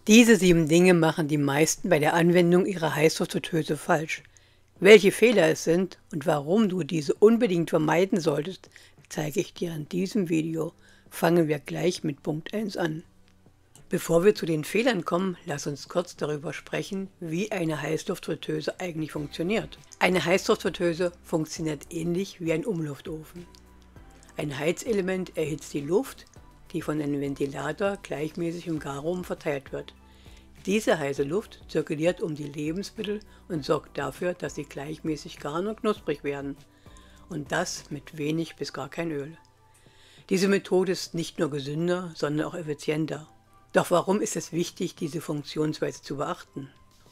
Diese 7 Dinge machen die meisten bei der Anwendung ihrer Heißluftfritteuse falsch. Welche Fehler es sind und warum du diese unbedingt vermeiden solltest, zeige ich dir in diesem Video. Fangen wir gleich mit Punkt 1 an. Bevor wir zu den Fehlern kommen, lass uns kurz darüber sprechen, wie eine Heißluftfritteuse eigentlich funktioniert. Eine Heißluftfritteuse funktioniert ähnlich wie ein Umluftofen. Ein Heizelement erhitzt die Luft, die von einem Ventilator gleichmäßig im Garraum verteilt wird. Diese heiße Luft zirkuliert um die Lebensmittel und sorgt dafür, dass sie gleichmäßig garen und knusprig werden. Und das mit wenig bis gar kein Öl. Diese Methode ist nicht nur gesünder, sondern auch effizienter. Doch warum ist es wichtig, diese Funktionsweise zu beachten?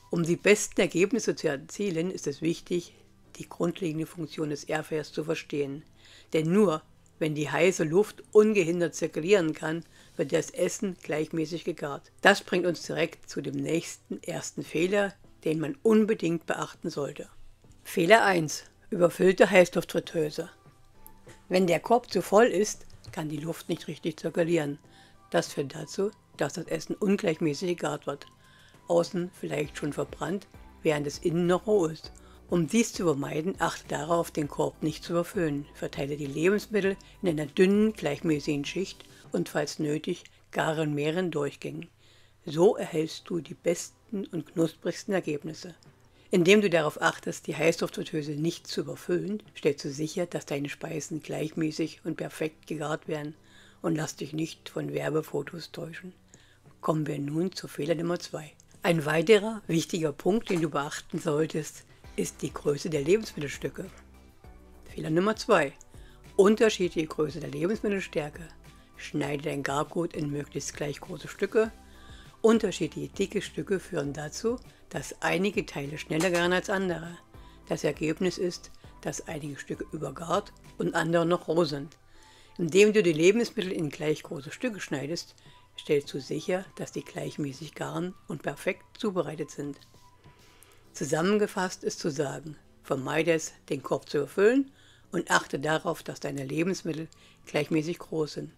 Um die besten Ergebnisse zu erzielen, ist es wichtig, die grundlegende Funktion des Airfryers zu verstehen. Denn nur wenn die heiße Luft ungehindert zirkulieren kann, wird das Essen gleichmäßig gegart. Das bringt uns direkt zu dem ersten Fehler, den man unbedingt beachten sollte. Fehler 1. Überfüllte Heißluftfritteuse. Wenn der Korb zu voll ist, kann die Luft nicht richtig zirkulieren. Das führt dazu, dass das Essen ungleichmäßig gegart wird. Außen vielleicht schon verbrannt, während es innen noch roh ist. Um dies zu vermeiden, achte darauf, den Korb nicht zu überfüllen. Verteile die Lebensmittel in einer dünnen, gleichmäßigen Schicht und falls nötig, gare in mehreren Durchgängen. So erhältst du die besten und knusprigsten Ergebnisse. Indem du darauf achtest, die Heißluftfritteuse nicht zu überfüllen, stellst du sicher, dass deine Speisen gleichmäßig und perfekt gegart werden und lass dich nicht von Werbefotos täuschen. Kommen wir nun zu Fehler Nummer 2. Ein weiterer wichtiger Punkt, den du beachten solltest, ist die Größe der Lebensmittelstücke. Fehler Nummer 2. Unterschiedliche Größe der Lebensmittelstärke. Schneide dein Gargut in möglichst gleich große Stücke. Unterschiedliche dicke Stücke führen dazu, dass einige Teile schneller garen als andere. Das Ergebnis ist, dass einige Stücke übergart und andere noch roh sind. Indem du die Lebensmittel in gleich große Stücke schneidest, stellst du sicher, dass die gleichmäßig garen und perfekt zubereitet sind. Zusammengefasst ist zu sagen, vermeide es, den Korb zu überfüllen und achte darauf, dass deine Lebensmittel gleichmäßig groß sind.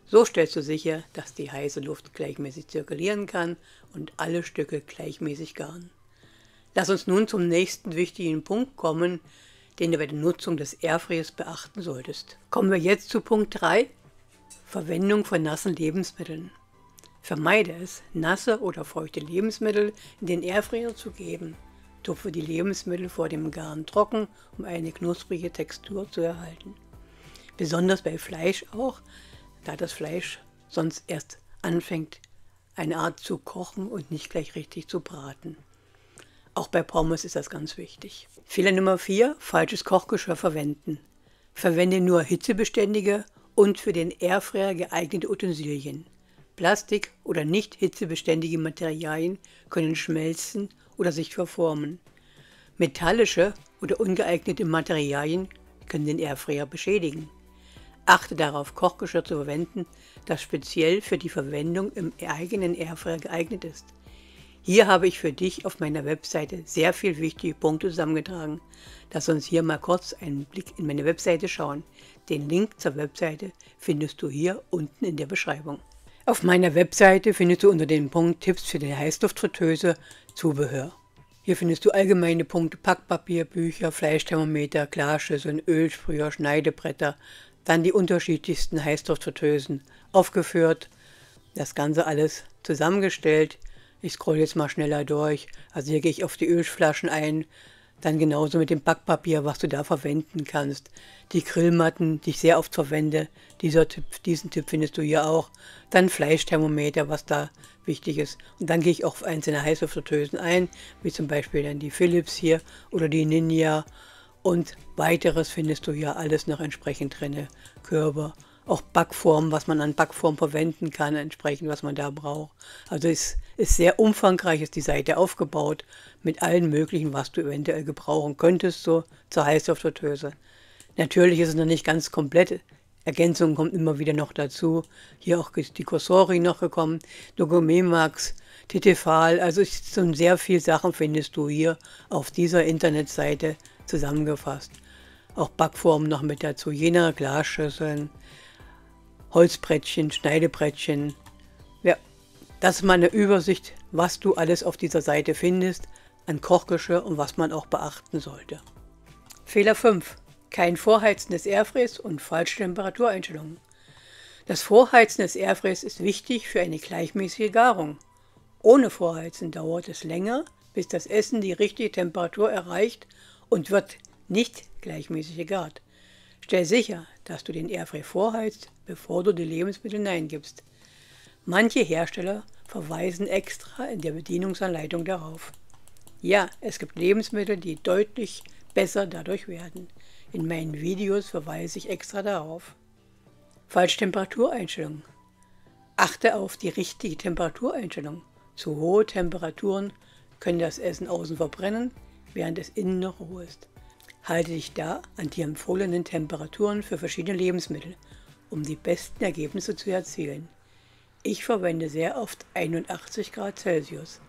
So stellst du sicher, dass die heiße Luft gleichmäßig zirkulieren kann und alle Stücke gleichmäßig garen. Lass uns nun zum nächsten wichtigen Punkt kommen, den du bei der Nutzung des Airfryers beachten solltest. Kommen wir jetzt zu Punkt 3. Verwendung von nassen Lebensmitteln. Vermeide es, nasse oder feuchte Lebensmittel in den Airfryer zu geben. Tupfe die Lebensmittel vor dem Garen trocken, um eine knusprige Textur zu erhalten. Besonders bei Fleisch auch, da das Fleisch sonst erst anfängt, eine Art zu kochen und nicht gleich richtig zu braten. Auch bei Pommes ist das ganz wichtig. Fehler Nummer 4, falsches Kochgeschirr verwenden. Verwende nur hitzebeständige und für den Airfryer geeignete Utensilien. Plastik oder nicht hitzebeständige Materialien können schmelzen oder sich verformen. Metallische oder ungeeignete Materialien können den Airfryer beschädigen. Achte darauf, Kochgeschirr zu verwenden, das speziell für die Verwendung im eigenen Airfryer geeignet ist. Hier habe ich für dich auf meiner Webseite sehr viele wichtige Punkte zusammengetragen. Lass uns hier mal kurz einen Blick in meine Webseite schauen. Den Link zur Webseite findest du hier unten in der Beschreibung. Auf meiner Webseite findest du unter dem Punkt Tipps für die Heißluftfritteuse Zubehör. Hier findest du allgemeine Punkte Packpapier, Bücher, Fleischthermometer, Glasschüsseln, Ölsprüher, Schneidebretter, dann die unterschiedlichsten Heißluftfritteusen aufgeführt. Das Ganze alles zusammengestellt. Ich scrolle jetzt mal schneller durch. Also hier gehe ich auf die Ölflaschen ein. Dann genauso mit dem Backpapier, was du da verwenden kannst. Die Grillmatten, die ich sehr oft verwende. Diesen Tipp findest du hier auch. Dann Fleischthermometer, was da wichtig ist. Und dann gehe ich auch auf einzelne Heißluftfritteusen ein, wie zum Beispiel dann die Philips hier oder die Ninja. Und weiteres findest du hier alles noch entsprechend drin. Körper, auch Backformen, was man an Backform verwenden kann, entsprechend was man da braucht. Also es ist sehr umfangreich, ist die Seite aufgebaut mit allen möglichen, was du eventuell gebrauchen könntest, so zur Heißluftfritteuse. Natürlich ist es noch nicht ganz komplett. Ergänzungen kommen immer wieder noch dazu. Hier auch die Cosori noch gekommen, Dogomax, Tefal, also schon sehr viele Sachen findest du hier auf dieser Internetseite zusammengefasst. Auch Backformen noch mit dazu, jener Glasschüsseln, Holzbrettchen, Schneidebrettchen. Ja, Das ist mal eine Übersicht, was du alles auf dieser Seite findest an Kochgeschirr und was man auch beachten sollte. Fehler 5. Kein Vorheizen des Airfryers und falsche Temperatureinstellungen. Das Vorheizen des Airfryers ist wichtig für eine gleichmäßige Garung. Ohne Vorheizen dauert es länger, bis das Essen die richtige Temperatur erreicht und wird nicht gleichmäßig gegart. Stell sicher, dass du den Airfryer vorheizt, bevor du die Lebensmittel hineingibst. Manche Hersteller verweisen extra in der Bedienungsanleitung darauf. Ja, es gibt Lebensmittel, die deutlich besser dadurch werden. In meinen Videos verweise ich extra darauf. Falsche Temperatureinstellung. Achte auf die richtige Temperatureinstellung. Zu hohe Temperaturen können das Essen außen verbrennen, während es innen noch roh ist. Halte dich da an die empfohlenen Temperaturen für verschiedene Lebensmittel, um die besten Ergebnisse zu erzielen. Ich verwende sehr oft 81 Grad Celsius.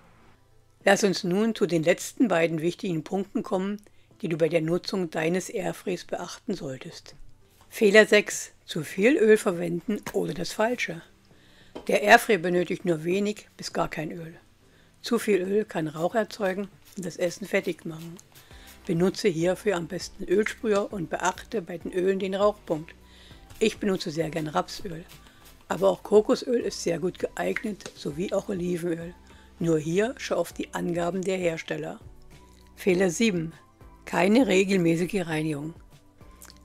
Lass uns nun zu den letzten beiden wichtigen Punkten kommen, die du bei der Nutzung deines Airfryers beachten solltest. Fehler 6. Zu viel Öl verwenden oder das Falsche. Der Airfryer benötigt nur wenig bis gar kein Öl. Zu viel Öl kann Rauch erzeugen und das Essen fettig machen. Benutze hierfür am besten Ölsprüher und beachte bei den Ölen den Rauchpunkt. Ich benutze sehr gern Rapsöl. Aber auch Kokosöl ist sehr gut geeignet, sowie auch Olivenöl. Nur hier schau auf die Angaben der Hersteller. Fehler 7. Keine regelmäßige Reinigung.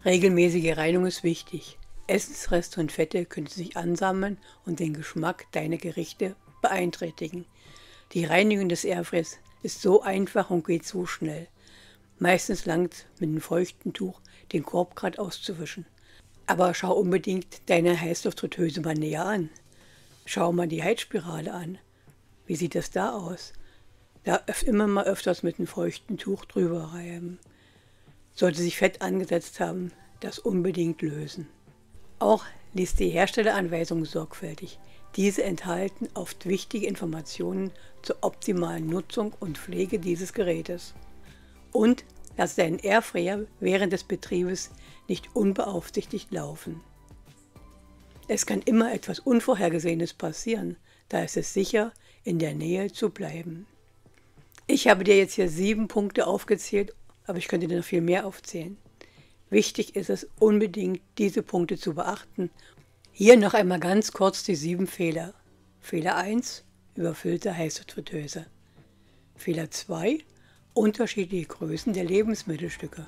Regelmäßige Reinigung ist wichtig. Essensreste und Fette können sich ansammeln und den Geschmack deiner Gerichte beeinträchtigen. Die Reinigung des Airfryers ist so einfach und geht so schnell. Meistens langt mit einem feuchten Tuch den Korb gerade auszuwischen. Aber schau unbedingt deine Heißluftfritteuse mal näher an. Schau mal die Heizspirale an. Wie sieht das da aus? Da immer mal öfters mit einem feuchten Tuch drüber reiben. Sollte sich Fett angesetzt haben, das unbedingt lösen. Auch lies die Herstelleranweisungen sorgfältig. Diese enthalten oft wichtige Informationen zur optimalen Nutzung und Pflege dieses Gerätes. Und lass deinen Airfryer während des Betriebes nicht unbeaufsichtigt laufen. Es kann immer etwas Unvorhergesehenes passieren, da ist es sicher, in der Nähe zu bleiben. Ich habe dir jetzt hier 7 Punkte aufgezählt, aber ich könnte dir noch viel mehr aufzählen. Wichtig ist es unbedingt, diese Punkte zu beachten. Hier noch einmal ganz kurz die 7 Fehler. Fehler 1, überfüllte Heißluftfritteuse. Fehler 2, unterschiedliche Größen der Lebensmittelstücke.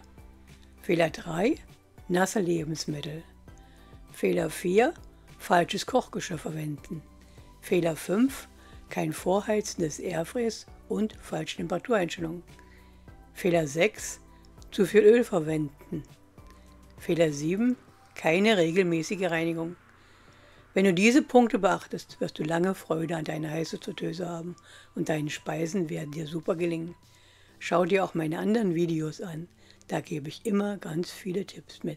Fehler 3, nasse Lebensmittel. Fehler 4, falsches Kochgeschirr verwenden. Fehler 5, kein Vorheizen des Airfryers und falsche Temperatureinstellungen. Fehler 6, zu viel Öl verwenden. Fehler 7, keine regelmäßige Reinigung. Wenn du diese Punkte beachtest, wirst du lange Freude an deiner Heißluftfritteuse haben und deine Speisen werden dir super gelingen. Schau dir auch meine anderen Videos an, da gebe ich immer ganz viele Tipps mit.